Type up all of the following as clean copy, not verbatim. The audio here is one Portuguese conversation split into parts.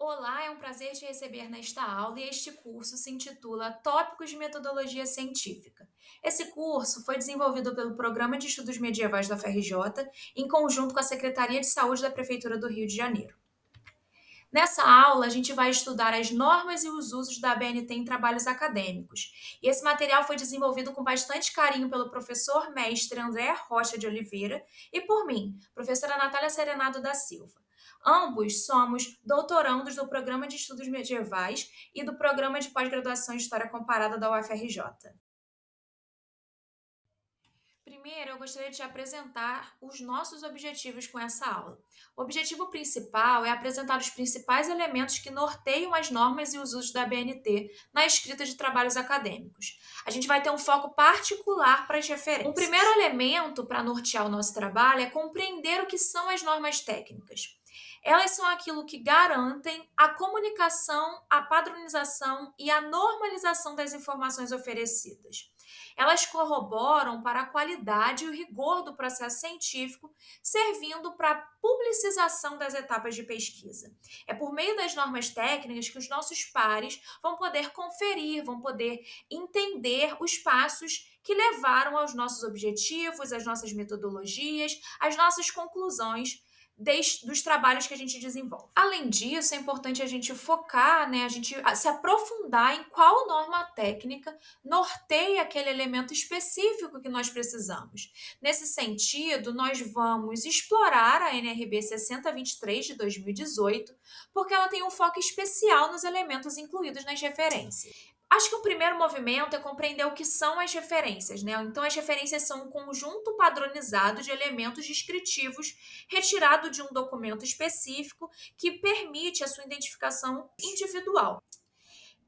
Olá, é um prazer te receber nesta aula e este curso se intitula Tópicos de Metodologia Científica. Esse curso foi desenvolvido pelo Programa de Estudos Medievais da UFRJ, em conjunto com a Secretaria de Saúde da Prefeitura do Rio de Janeiro. Nessa aula, a gente vai estudar as normas e os usos da ABNT em trabalhos acadêmicos. E esse material foi desenvolvido com bastante carinho pelo professor mestre André Rocha de Oliveira e por mim, professora Natália Serenado da Silva. Ambos somos doutorandos do Programa de Estudos Medievais e do Programa de Pós-Graduação em História Comparada da UFRJ. Primeiro, eu gostaria de te apresentar os nossos objetivos com essa aula. O objetivo principal é apresentar os principais elementos que norteiam as normas e os usos da BNT na escrita de trabalhos acadêmicos. A gente vai ter um foco particular para as referências. Um primeiro elemento para nortear o nosso trabalho é compreender o que são as normas técnicas. Elas são aquilo que garantem a comunicação, a padronização e a normalização das informações oferecidas. Elas corroboram para a qualidade e o rigor do processo científico, servindo para a publicização das etapas de pesquisa. É por meio das normas técnicas que os nossos pares vão poder conferir, vão poder entender os passos que levaram aos nossos objetivos, às nossas metodologias, às nossas conclusões dos trabalhos que a gente desenvolve. Além disso, é importante a gente focar, né, a gente se aprofundar em qual norma técnica norteia aquele elemento específico que nós precisamos. Nesse sentido, nós vamos explorar a NRB 6023 de 2018, porque ela tem um foco especial nos elementos incluídos nas referências. Acho que o primeiro movimento é compreender o que são as referências, né? Então, as referências são um conjunto padronizado de elementos descritivos retirado de um documento específico que permite a sua identificação individual.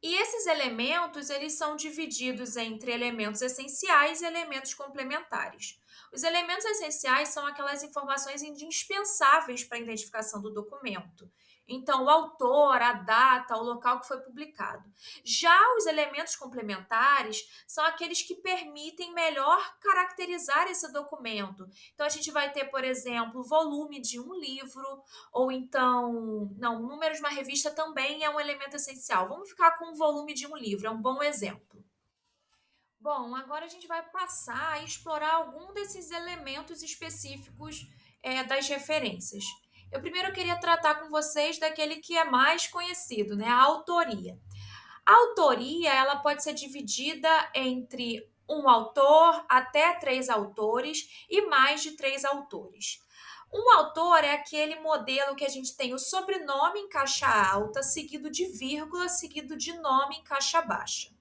E esses elementos, eles são divididos entre elementos essenciais e elementos complementares. Os elementos essenciais são aquelas informações indispensáveis para a identificação do documento. Então, o autor, a data, o local que foi publicado. Já os elementos complementares são aqueles que permitem melhor caracterizar esse documento. Então, a gente vai ter, por exemplo, o volume de um livro, ou então, não, o número de uma revista também é um elemento essencial. Vamos ficar com o volume de um livro, é um bom exemplo. Bom, agora a gente vai passar a explorar algum desses elementos específicos das referências. Eu primeiro queria tratar com vocês daquele que é mais conhecido, né? A autoria. A autoria, ela pode ser dividida entre um autor até três autores e mais de três autores. Um autor é aquele modelo que a gente tem o sobrenome em caixa alta, seguido de vírgula, seguido de nome em caixa baixa.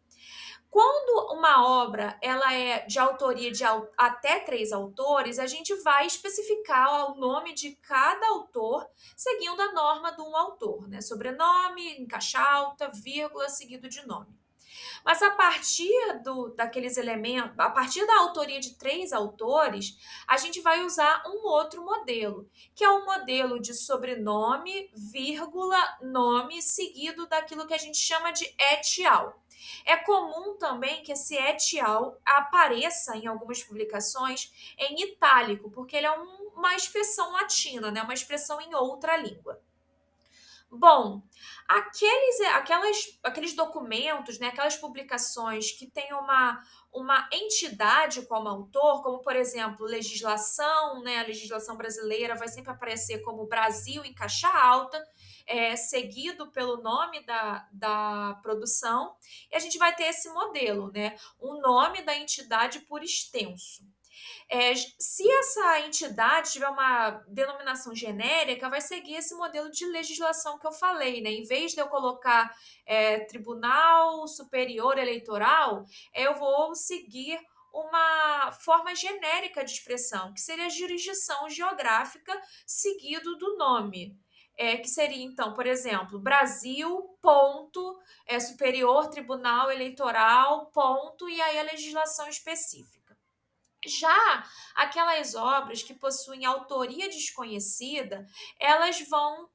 Quando uma obra ela é de autoria de até três autores, a gente vai especificar o nome de cada autor seguindo a norma de um autor, né? Sobrenome, em caixa alta, vírgula, seguido de nome. Mas a partir daqueles elementos, a partir da autoria de três autores, a gente vai usar um outro modelo, que é o modelo de sobrenome, vírgula, nome, seguido daquilo que a gente chama de et al. É comum também que esse et al apareça em algumas publicações em itálico, porque ele é uma expressão latina, né? Uma expressão em outra língua. Bom, aqueles documentos, né, aquelas publicações que têm uma entidade como autor, como, por exemplo, legislação, né, a legislação brasileira vai sempre aparecer como Brasil em caixa alta, seguido pelo nome da produção, e a gente vai ter esse modelo, né, o nome da entidade por extenso. Se essa entidade tiver uma denominação genérica, vai seguir esse modelo de legislação que eu falei, né? Em vez de eu colocar Tribunal Superior Eleitoral, eu vou seguir uma forma genérica de expressão, que seria a jurisdição geográfica seguido do nome. Que seria, então, por exemplo, Brasil, ponto, Superior Tribunal Eleitoral, ponto, e aí a legislação específica. Já aquelas obras que possuem autoria desconhecida, elas vão,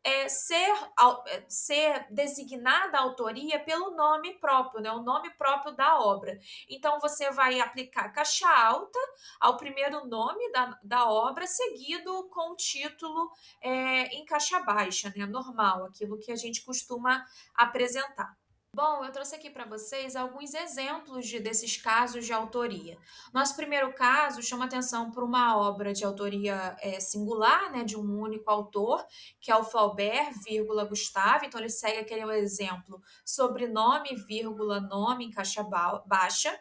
ser designada a autoria pelo nome próprio, né, o nome próprio da obra. Então você vai aplicar caixa alta ao primeiro nome da obra, seguido com o título, em caixa baixa, né, normal, aquilo que a gente costuma apresentar. Bom, eu trouxe aqui para vocês alguns exemplos desses casos de autoria. Nosso primeiro caso chama atenção por uma obra de autoria singular, né, de um único autor, que é o Flaubert, vírgula, Gustave. Então, ele segue aquele exemplo: sobrenome, vírgula, nome em caixa baixa.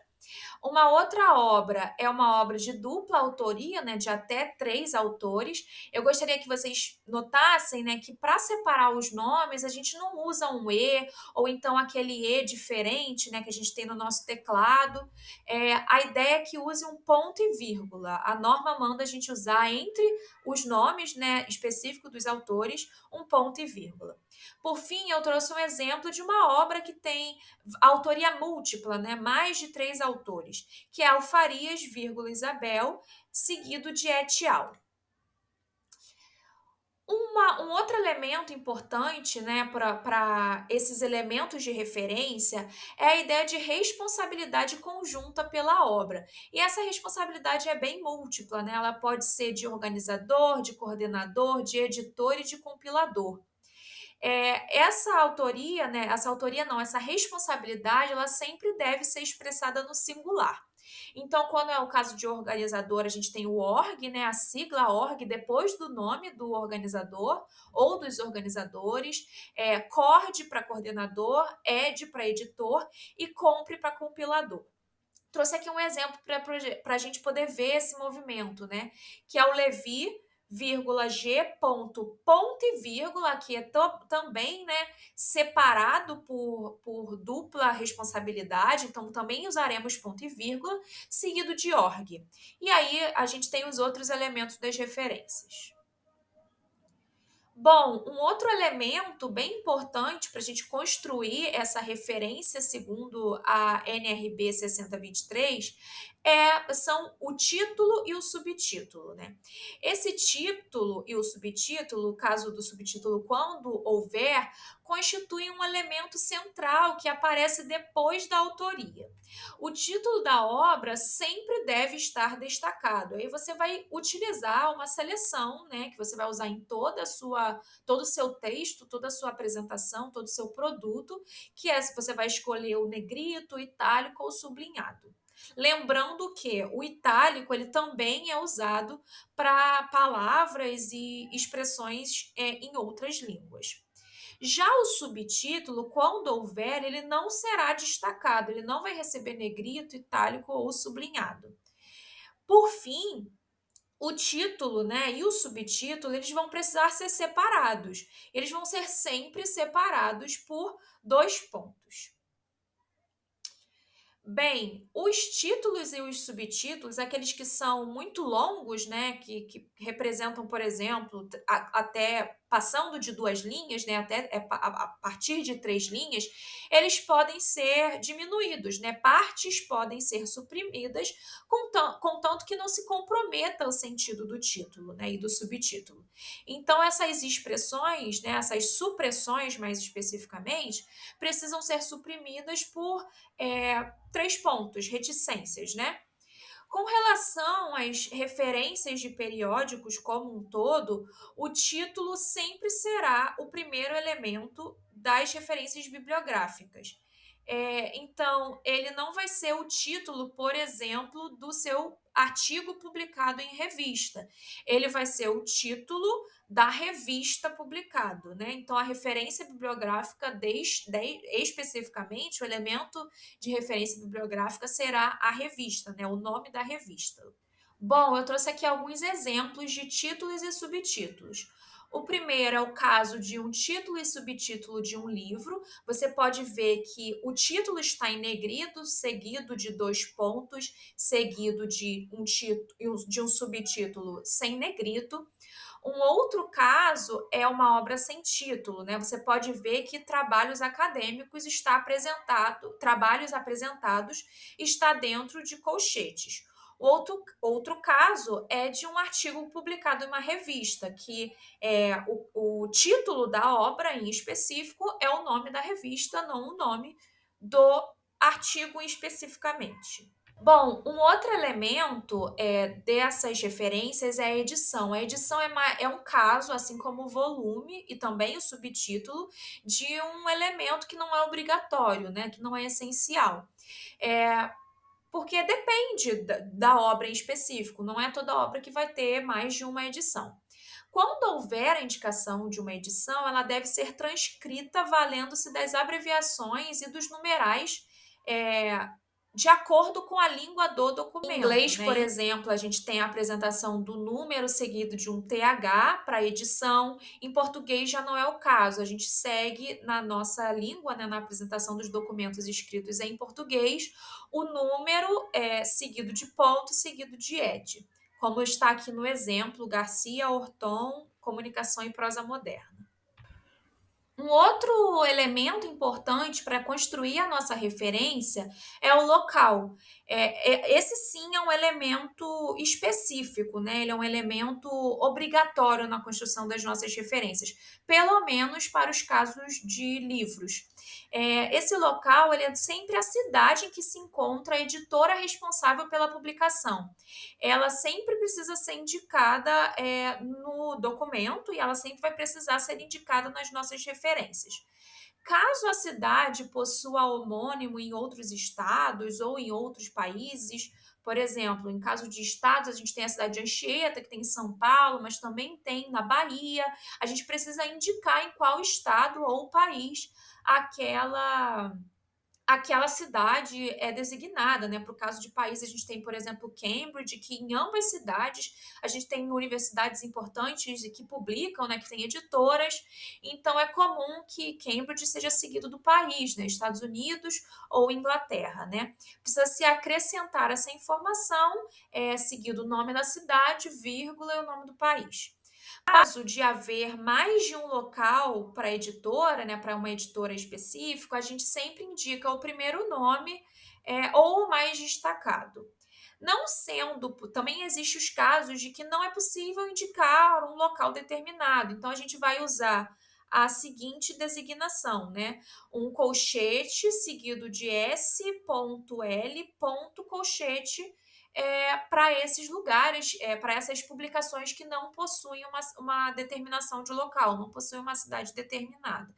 Uma outra obra é uma obra de dupla autoria, né, de até 3 autores. Eu gostaria que vocês notassem, né, que para separar os nomes, a gente não usa um "e", ou então aquele "e" diferente, né, que a gente tem no nosso teclado. A ideia é que use um ponto e vírgula. A norma manda a gente usar entre os nomes, né, específicos dos autores, um ponto e vírgula. Por fim, eu trouxe um exemplo de uma obra que tem autoria múltipla, né? Mais de 3 autores, que é Alfarias, vírgula, Isabel, seguido de et al. Um outro elemento importante, né, para esses elementos de referência é a ideia de responsabilidade conjunta pela obra. E essa responsabilidade é bem múltipla, né? Ela pode ser de organizador, de coordenador, de editor e de compilador. Essa autoria, né, essa autoria não, essa responsabilidade, ela sempre deve ser expressada no singular. Então, quando é o caso de organizador, a gente tem o org, né, a sigla org depois do nome do organizador ou dos organizadores, cord para coordenador, ed para editor e compre para compilador. Trouxe aqui um exemplo para a gente poder ver esse movimento, né? Que é o Levi, vírgula, G, ponto e vírgula, que é também, né, separado por dupla responsabilidade, então também usaremos ponto e vírgula, seguido de org. E aí a gente tem os outros elementos das referências. Bom, um outro elemento bem importante para a gente construir essa referência segundo a NRB 6023 são o título e o subtítulo, né? Esse título e o subtítulo, o caso do subtítulo quando houver, constituem um elemento central que aparece depois da autoria. O título da obra sempre deve estar destacado. Aí você vai utilizar uma seleção, né, que você vai usar em todo o seu texto, toda a sua apresentação, todo o seu produto, que é se você vai escolher o negrito, o itálico ou o sublinhado. Lembrando que o itálico ele também é usado para palavras e expressões em outras línguas. Já o subtítulo, quando houver, ele não será destacado, ele não vai receber negrito, itálico ou sublinhado. Por fim, o título, né, e o subtítulo, eles vão precisar ser separados. Eles vão ser sempre separados por 2 pontos. Bem, os títulos e os subtítulos, aqueles que são muito longos, né, que representam, por exemplo, até passando de 2 linhas, né, até a partir de 3 linhas, eles podem ser diminuídos, né, partes podem ser suprimidas, contanto que não se comprometa o sentido do título, né, e do subtítulo. Então, essas expressões, né, essas supressões, mais especificamente, precisam ser suprimidas por 3 pontos, reticências, né? Com relação às referências de periódicos como um todo, o título sempre será o primeiro elemento das referências bibliográficas. Então, ele não vai ser o título, por exemplo, do seu artigo publicado em revista. Ele vai ser o título da revista publicado, né? Então, a referência bibliográfica, especificamente, o elemento de referência bibliográfica será a revista, né? O nome da revista. Bom, eu trouxe aqui alguns exemplos de títulos e subtítulos. O primeiro é o caso de um título e subtítulo de um livro. Você pode ver que o título está em negrito, seguido de 2 pontos, seguido de um subtítulo sem negrito. Um outro caso é uma obra sem título, né? Você pode ver que trabalhos apresentados está dentro de colchetes. Outro caso é de um artigo publicado em uma revista, que o título da obra em específico é o nome da revista, não o nome do artigo especificamente. Bom, um outro elemento dessas referências é a edição. A edição é um caso, assim como o volume e também o subtítulo, de um elemento que não é obrigatório, né, que não é essencial. É, porque depende da obra em específico, não é toda obra que vai ter mais de uma edição. Quando houver a indicação de uma edição, ela deve ser transcrita valendo-se das abreviações e dos numerais é, de acordo com a língua do documento. Em inglês, por exemplo, a gente tem a apresentação do número seguido de um TH para edição. Em português já não é o caso, a gente segue na nossa língua, né, na apresentação dos documentos escritos em português, o número seguido de ponto, seguido de ed, como está aqui no exemplo, Garcia Horton, Comunicação e Prosa Moderna. Um outro elemento importante para construir a nossa referência é o local. Esse sim é um elemento específico, né? Ele é um elemento obrigatório na construção das nossas referências, pelo menos para os casos de livros. Esse local ele é sempre a cidade em que se encontra a editora responsável pela publicação. Ela sempre precisa ser indicada no documento e ela sempre vai precisar ser indicada nas nossas referências. Caso a cidade possua homônimo em outros estados ou em outros países, por exemplo, em caso de estados, a gente tem a cidade de Anchieta, que tem em São Paulo, mas também tem na Bahia. A gente precisa indicar em qual estado ou país aquela cidade é designada, né? Para o caso de país, a gente tem, por exemplo, Cambridge, que em ambas cidades a gente tem universidades importantes e que publicam, né? Que tem editoras. Então é comum que Cambridge seja seguido do país, né? Estados Unidos ou Inglaterra, né? Precisa se acrescentar essa informação, seguido o nome da cidade, vírgula e o nome do país. Caso de haver mais de um local para a editora, né, para uma editora específica, a gente sempre indica o primeiro nome ou o mais destacado. Não sendo, também existem os casos de que não é possível indicar um local determinado, então a gente vai usar a seguinte designação, né? Um colchete seguido de S.L. colchete para esses lugares, para essas publicações que não possuem uma determinação de local, não possuem uma cidade determinada.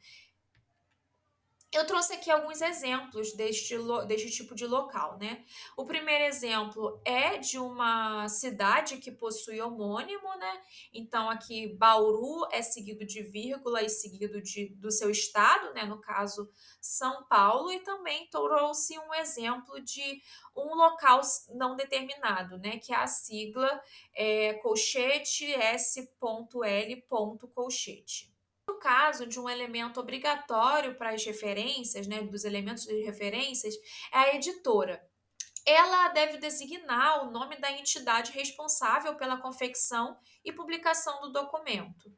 Eu trouxe aqui alguns exemplos deste tipo de local, né? O primeiro exemplo é de uma cidade que possui homônimo, né? Então, aqui, Bauru é seguido de vírgula e seguido do seu estado, né? No caso, São Paulo. E também trouxe um exemplo de um local não determinado, né? Que é a sigla colchete S.L. colchete. No caso de um elemento obrigatório para as referências, né, dos elementos de referências, é a editora. Ela deve designar o nome da entidade responsável pela confecção e publicação do documento.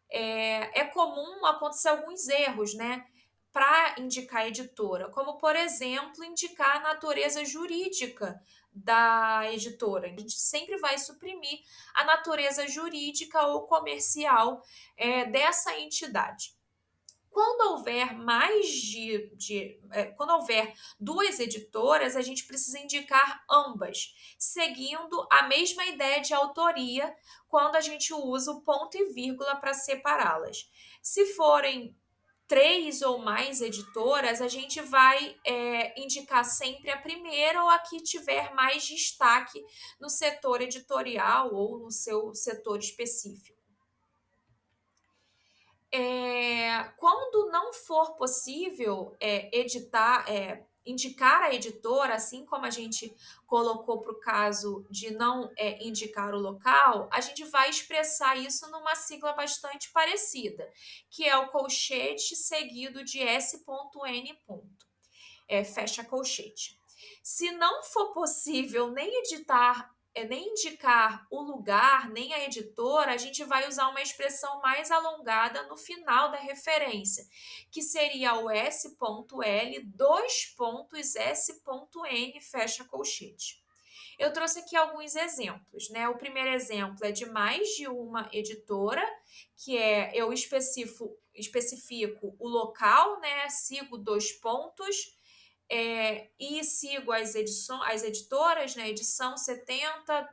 É comum acontecer alguns erros, né, para indicar a editora, como, por exemplo, indicar a natureza jurídica da editora. A gente sempre vai suprimir a natureza jurídica ou comercial dessa entidade. Quando houver quando houver duas editoras, a gente precisa indicar ambas, seguindo a mesma ideia de autoria quando a gente usa o ponto e vírgula para separá-las. Se forem três ou mais editoras, a gente vai indicar sempre a primeira ou a que tiver mais destaque no setor editorial ou no seu setor específico. Quando não for possível indicar a editora, assim como a gente colocou para o caso de não indicar o local, a gente vai expressar isso numa sigla bastante parecida, que é o colchete seguido de S.N. Fecha colchete. Se não for possível nem indicar o lugar, nem a editora, a gente vai usar uma expressão mais alongada no final da referência, que seria o S.L, S.N, fecha colchete. Eu trouxe aqui alguns exemplos, né? O primeiro exemplo é de mais de uma editora, que é eu especifico o local, né? Sigo 2 pontos, e sigo as editoras, né? Edição 70,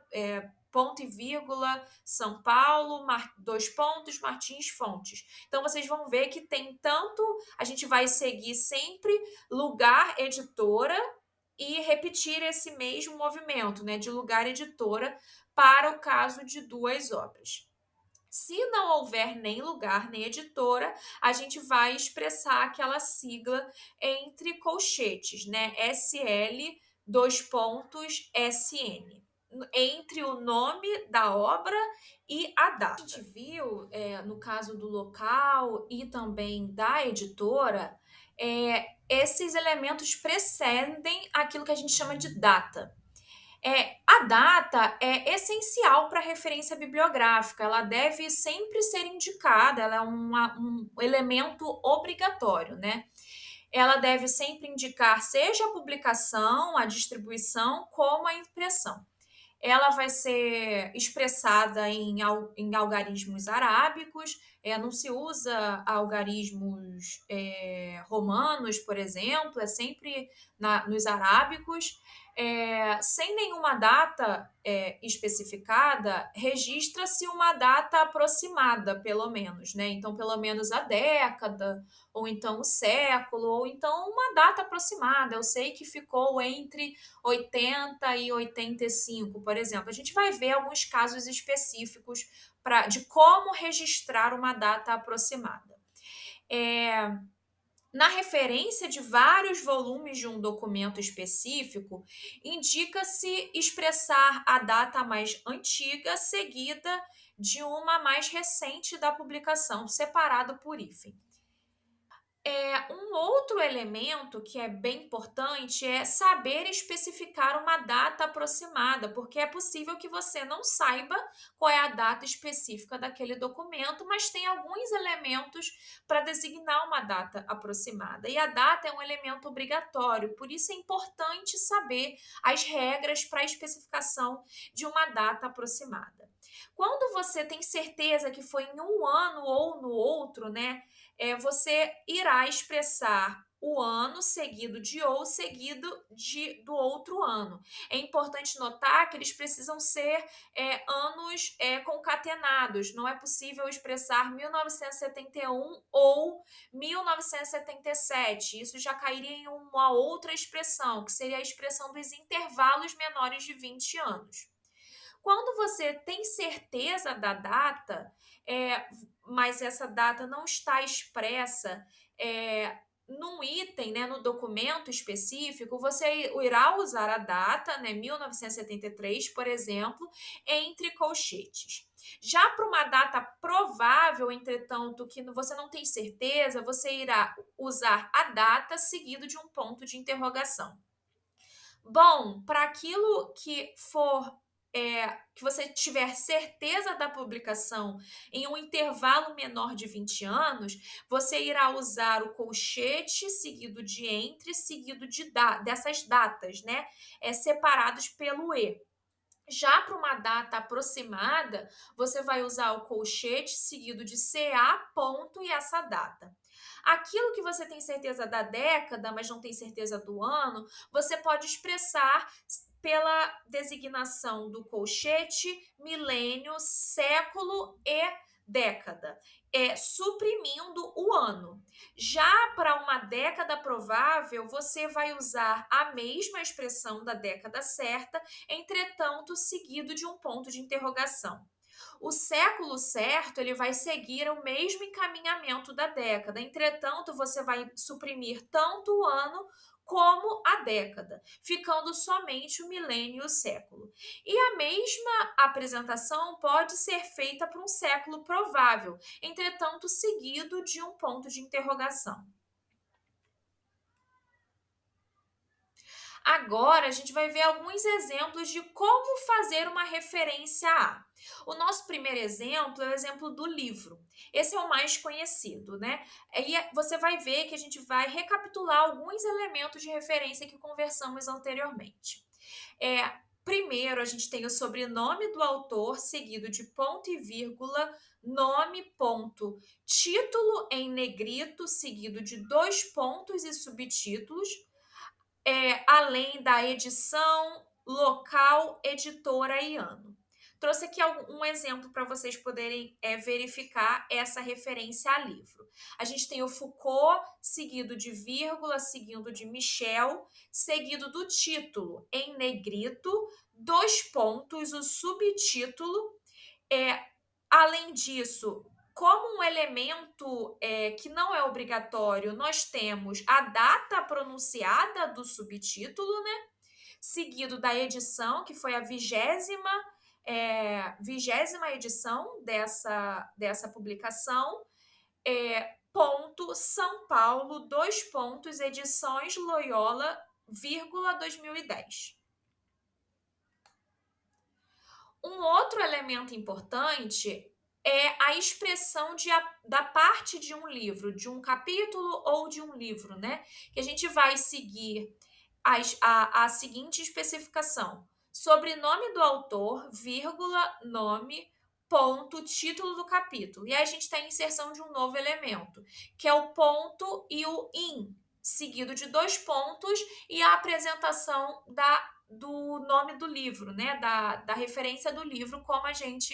ponto e vírgula, São Paulo, 2 pontos, Martins Fontes. Então vocês vão ver que tem tanto, a gente vai seguir sempre lugar, editora e repetir esse mesmo movimento, né, de lugar editora para o caso de 2 obras. Se não houver nem lugar nem editora, a gente vai expressar aquela sigla entre colchetes, né? SL 2 pontos SN, entre o nome da obra e a data. A gente viu, no caso do local e também da editora, esses elementos precedem aquilo que a gente chama de data. A data é essencial para a referência bibliográfica, ela deve sempre ser indicada, ela é um elemento obrigatório, né? Ela deve sempre indicar seja a publicação, a distribuição, como a impressão. Ela vai ser expressada em algarismos arábicos, não se usa algarismos romanos, por exemplo, é sempre nos arábicos. Sem nenhuma data especificada, registra-se uma data aproximada, pelo menos, né? Então, pelo menos a década, ou então o século, ou então uma data aproximada. Eu sei que ficou entre 80 e 85, por exemplo. A gente vai ver alguns casos específicos de como registrar uma data aproximada. Na referência de vários volumes de um documento específico, indica-se expressar a data mais antiga seguida de uma mais recente da publicação, separado por hífen. Um outro elemento que é bem importante é saber especificar uma data aproximada, porque é possível que você não saiba qual é a data específica daquele documento, mas tem alguns elementos para designar uma data aproximada. E a data é um elemento obrigatório, por isso é importante saber as regras para a especificação de uma data aproximada. Quando você tem certeza que foi em um ano ou no outro, né? Você irá expressar o ano seguido de ou seguido do outro ano. É importante notar que eles precisam ser anos concatenados. Não é possível expressar 1971 ou 1977. Isso já cairia em uma outra expressão, que seria a expressão dos intervalos menores de 20 anos. Quando você tem certeza da data, mas essa data não está expressa num item, né, no documento específico, você irá usar a data, né, 1973, por exemplo, entre colchetes. Já para uma data provável, entretanto, que você não tem certeza, você irá usar a data seguido de um ponto de interrogação. Bom, para aquilo que for que você tiver certeza da publicação em um intervalo menor de 20 anos, você irá usar o colchete seguido de entre, seguido dessas datas, né? Separados pelo E. Já para uma data aproximada, você vai usar o colchete seguido de CA ponto e essa data. Aquilo que você tem certeza da década, mas não tem certeza do ano, você pode expressar pela designação do colchete, milênio, século e década, suprimindo o ano. Já para uma década provável, você vai usar a mesma expressão da década certa, entretanto, seguido de um ponto de interrogação. O século certo, ele vai seguir o mesmo encaminhamento da década. Entretanto, você vai suprimir tanto o ano como a década, ficando somente o milênio e o século. E a mesma apresentação pode ser feita para um século provável, entretanto, seguido de um ponto de interrogação. Agora, a gente vai ver alguns exemplos de como fazer uma referência a. O nosso primeiro exemplo é o exemplo do livro. Esse é o mais conhecido, né? E você vai ver que a gente vai recapitular alguns elementos de referência que conversamos anteriormente. Primeiro, a gente tem o sobrenome do autor, seguido de ponto e vírgula, nome, ponto, título em negrito, seguido de 2 pontos e subtítulos, além da edição, local, editora e ano. Trouxe aqui um exemplo para vocês poderem verificar essa referência a livro. A gente tem o Foucault, seguido de vírgula, seguido de Michel, seguido do título em negrito, 2 pontos, o subtítulo. Além disso, como um elemento que não é obrigatório, nós temos a data pronunciada do subtítulo, né? Seguido da edição, que foi a vigésima edição dessa publicação, ponto São Paulo, 2 pontos, edições Loyola, vírgula 2010. Um outro elemento importante é a expressão da parte de um livro, de um capítulo ou de um livro, né? Que a gente vai seguir a seguinte especificação: sobrenome do autor, vírgula, nome, ponto, título do capítulo. E aí a gente tem a inserção de um novo elemento, que é o ponto e o in, seguido de 2 pontos e a apresentação do nome do livro, né? Da referência do livro, como a gente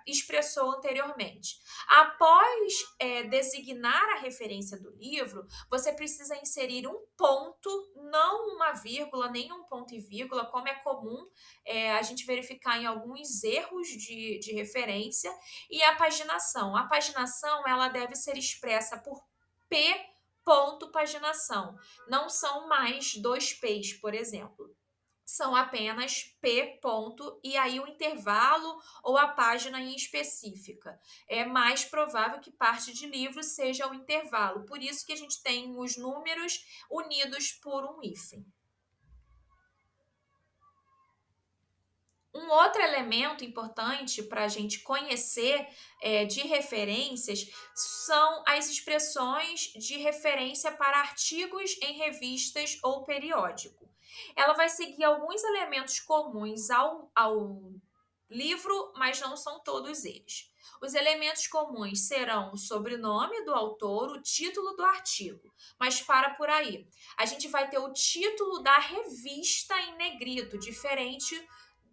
expressou anteriormente. Após designar a referência do livro, você precisa inserir um ponto, não uma vírgula, nem um ponto e vírgula, como é comum a gente verificar em alguns erros de referência, e a paginação. A paginação ela deve ser expressa por P ponto paginação. Não são mais 2 P's, por exemplo. São apenas P ponto e aí o intervalo ou a página em específica. É mais provável que parte de livro seja o intervalo. Por isso que a gente tem os números unidos por um hífen. Um outro elemento importante para a gente conhecer de referências são as expressões de referência para artigos em revistas ou periódico. Ela vai seguir alguns elementos comuns ao livro, mas não são todos eles. Os elementos comuns serão o sobrenome do autor, o título do artigo, mas para por aí. A gente vai ter o título da revista em negrito, diferente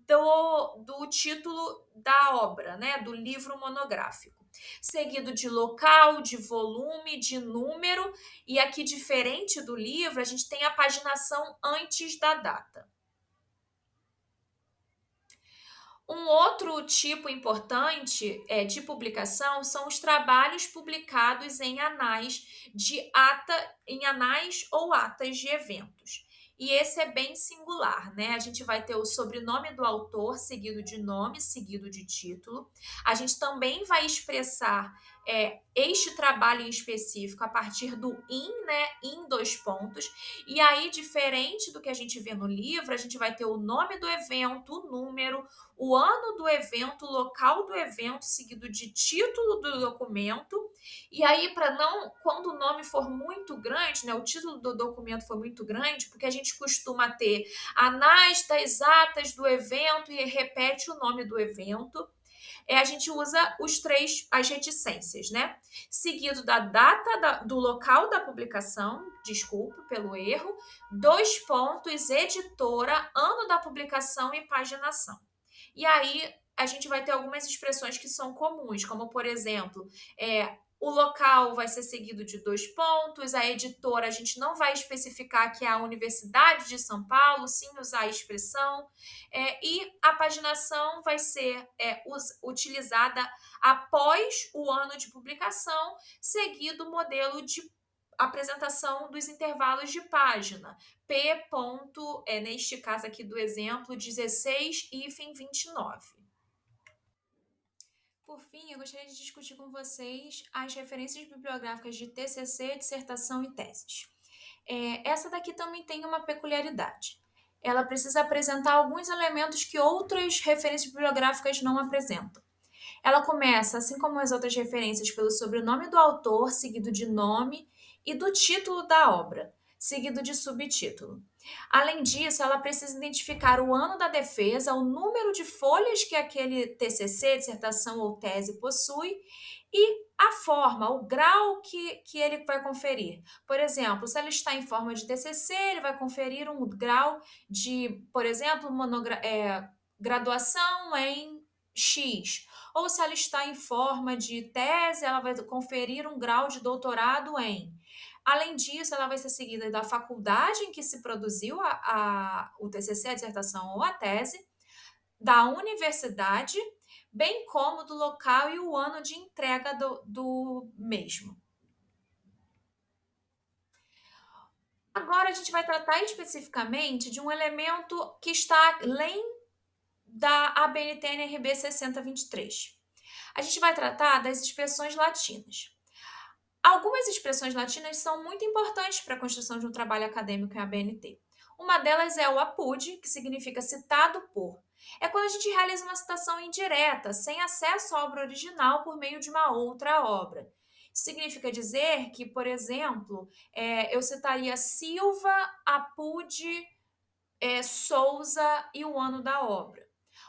do título da obra, né, do livro monográfico, seguido de local, de volume, de número, e aqui, diferente do livro, a gente tem a paginação antes da data. Um outro tipo importante de publicação são os trabalhos publicados em em anais ou atas de eventos. E esse é bem singular, né? A gente vai ter o sobrenome do autor, seguido de nome, seguido de título. A gente também vai expressar este trabalho em específico a partir do in, né? Em 2 pontos. E aí, diferente do que a gente vê no livro, a gente vai ter o nome do evento, o número, o ano do evento, o local do evento, seguido de título do documento. E aí, para não, quando o nome for muito grande, né, o título do documento for muito grande, porque a gente costuma ter anais das atas do evento e repete o nome do evento. A gente usa as reticências, né? Seguido da data do local da publicação, desculpe pelo erro, 2 pontos, editora, ano da publicação e paginação. E aí a gente vai ter algumas expressões que são comuns, como por exemplo, o local vai ser seguido de 2 pontos, a editora a gente não vai especificar que é a Universidade de São Paulo, sim usar a expressão, e a paginação vai ser utilizada após o ano de publicação, seguido o modelo de apresentação dos intervalos de página. P. Ponto, neste caso aqui do exemplo, 16 hífen 29. Por fim, eu gostaria de discutir com vocês as referências bibliográficas de TCC, dissertação e teses. Essa daqui também tem uma peculiaridade. Ela precisa apresentar alguns elementos que outras referências bibliográficas não apresentam. Ela começa, assim como as outras referências, pelo sobrenome do autor, seguido de nome, e do título da obra, seguido de subtítulo. Além disso, ela precisa identificar o ano da defesa, o número de folhas que aquele TCC, dissertação ou tese possui e a forma, o grau que ele vai conferir. Por exemplo, se ela está em forma de TCC, ele vai conferir um grau de, por exemplo, graduação em X. Ou se ela está em forma de tese, ela vai conferir um grau de doutorado em. Além disso, ela vai ser seguida da faculdade em que se produziu o TCC, a dissertação ou a tese, da universidade, bem como do local e o ano de entrega do mesmo. Agora a gente vai tratar especificamente de um elemento que está além da ABNT NRB 6023. A gente vai tratar das expressões latinas. Algumas expressões latinas são muito importantes para a construção de um trabalho acadêmico em ABNT. Uma delas é o apud, que significa citado por. É quando a gente realiza uma citação indireta, sem acesso à obra original por meio de uma outra obra. Isso significa dizer que, por exemplo, eu citaria Silva, apud, Souza e o ano da obra.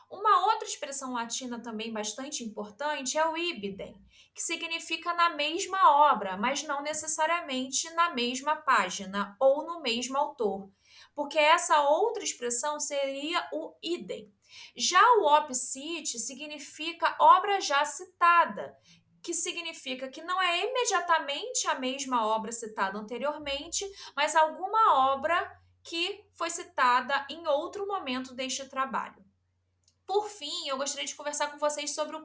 Uma outra expressão latina também bastante importante é o ibidem, que significa na mesma obra, mas não necessariamente na mesma página ou no mesmo autor, porque essa outra expressão seria o idem. Já o opcite significa obra já citada, que significa que não é imediatamente a mesma obra citada anteriormente, mas alguma obra que foi citada em outro momento deste trabalho. Por fim, eu gostaria de conversar com vocês sobre o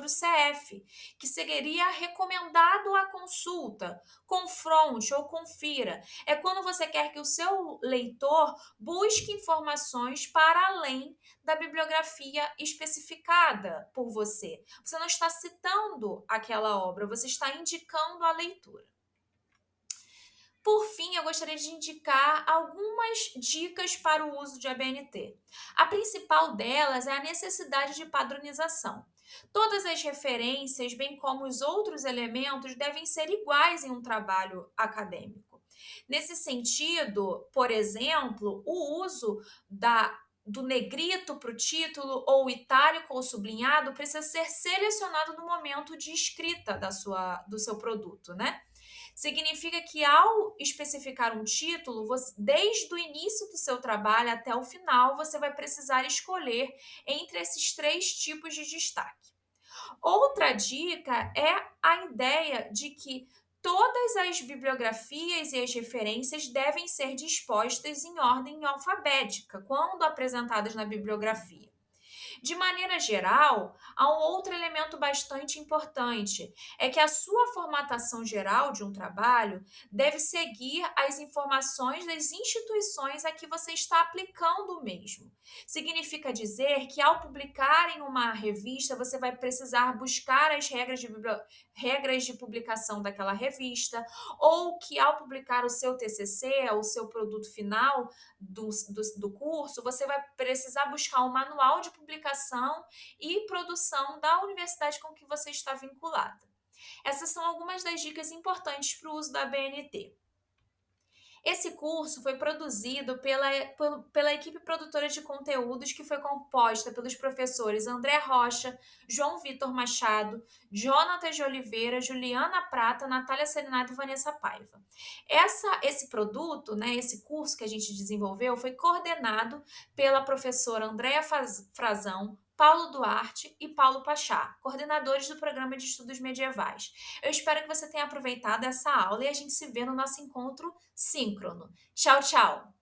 CF, que seria recomendado à consulta, confronte ou confira. É quando você quer que o seu leitor busque informações para além da bibliografia especificada por você. Você não está citando aquela obra, você está indicando a leitura. Por fim, eu gostaria de indicar algumas dicas para o uso de ABNT. A principal delas é a necessidade de padronização. Todas as referências, bem como os outros elementos, devem ser iguais em um trabalho acadêmico. Nesse sentido, por exemplo, o uso do negrito para o título ou itálico ou sublinhado precisa ser selecionado no momento de escrita do seu produto, né? Significa que ao especificar um título, desde o início do seu trabalho até o final, você vai precisar escolher entre esses três tipos de destaque. Outra dica é a ideia de que todas as bibliografias e as referências devem ser dispostas em ordem alfabética quando apresentadas na bibliografia. De maneira geral, há um outro elemento bastante importante, é que a sua formatação geral de um trabalho deve seguir as informações das instituições a que você está aplicando o mesmo. Significa dizer que ao publicar em uma revista, você vai precisar buscar as regras de publicação daquela revista, ou que ao publicar o seu TCC, o seu produto final, do curso, você vai precisar buscar um manual de publicação e produção da universidade com que você está vinculada. Essas são algumas das dicas importantes para o uso da BNT. Esse curso foi produzido pela equipe produtora de conteúdos que foi composta pelos professores André Rocha, João Vitor Machado, Jonatas de Oliveira, Juliana Prata, Natália Serenado e Vanessa Paiva. Esse produto, né, esse curso que a gente desenvolveu, foi coordenado pela professora Andréa Frazão, Paulo Duarte e Paulo Pachá, coordenadores do Programa de Estudos Medievais. Eu espero que você tenha aproveitado essa aula e a gente se vê no nosso encontro síncrono. Tchau, tchau!